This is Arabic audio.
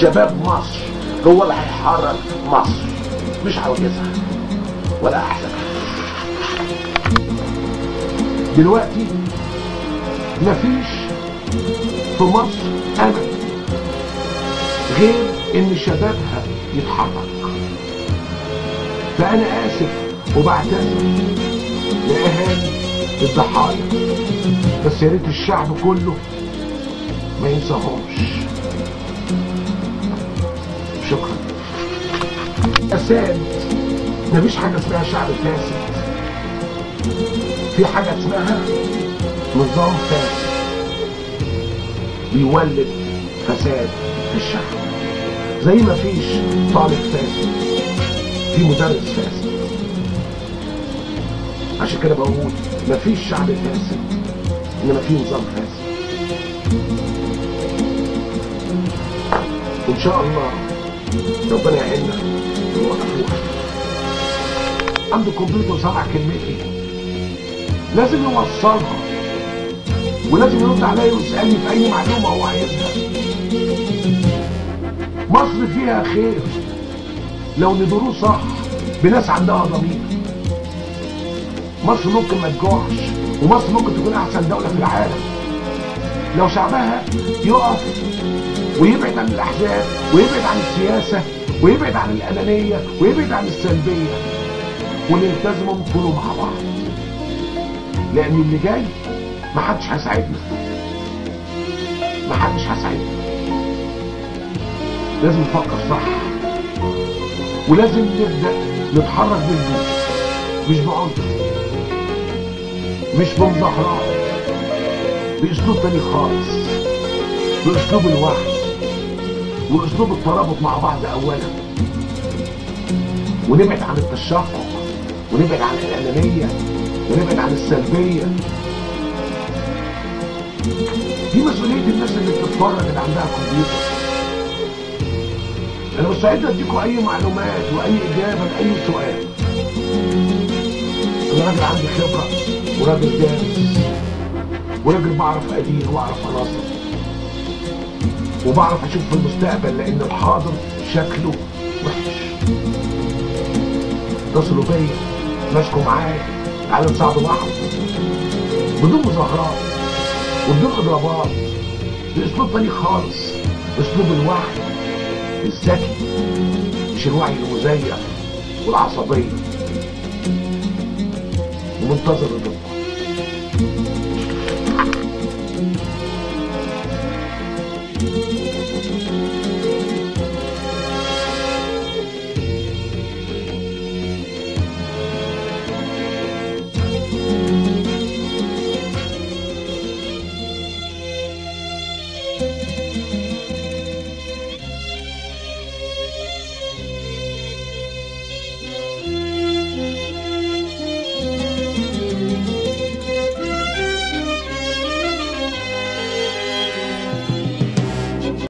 شباب مصر هو اللي هيحرر مصر، مش عواجزها ولا احسنها. دلوقتي مفيش في مصر امل غير ان شبابها يتحرك. فانا اسف وبعتذر لاهالي الضحايا، بس يا ريت الشعب كله ما ينساهمش. شكرا. فساد، مفيش حاجه اسمها شعب فاسد، في حاجه اسمها نظام فاسد بيولد فساد في الشعب. زي ما فيش طالب فاسد في مدرس فاسد. عشان كده بقول مفيش شعب فاسد، انما في نظام فاسد. وان شاء الله ربنا يعيننا ونوقفوها. عنده كمبيوتر سمع كلمتي لازم يوصلها، ولازم يرد عليا ويسالني في اي معلومه هو عايزها. مصر فيها خير لو ندروه صح بناس عندها ضمير. مصر ممكن ما تجوعش، ومصر ممكن تكون احسن دوله في العالم لو شعبها يقف ويبعد عن الاحزاب، ويبعد عن السياسه، ويبعد عن الانانيه، ويبعد عن السلبيه، ونلتزموا نكونوا مع بعض. لان اللي جاي محدش هيساعدنا، محدش هيساعدنا. لازم نفكر صح، ولازم نبدا نتحرك بالجد، مش بعنف، مش بمظاهرات، باسلوب تاني خالص، باسلوب الوعي واسلوب الترابط مع بعض اولا. ونبعد عن التشقق، ونبعد عن الانانيه، ونبعد عن السلبيه. دي مسؤوليه الناس اللي بتتفرج اللي عندها كمبيوتر. انا مستعد اديكم اي معلومات واي اجابه لاي سؤال. انا راجل عندي خبره وراجل دارس وراجل بعرف ادير واعرف انظم وبعرف اشوف في المستقبل، لان الحاضر شكله وحش. اتصلوا بيا، ماسكوا معايا، تعالوا نساعدوا بعض بدون مظاهرات وبدون اضرابات، باسلوب تاني خالص، اسلوب الوعي الذكي، مش الوعي المزيف والعصبيه. ومنتظر ردكم.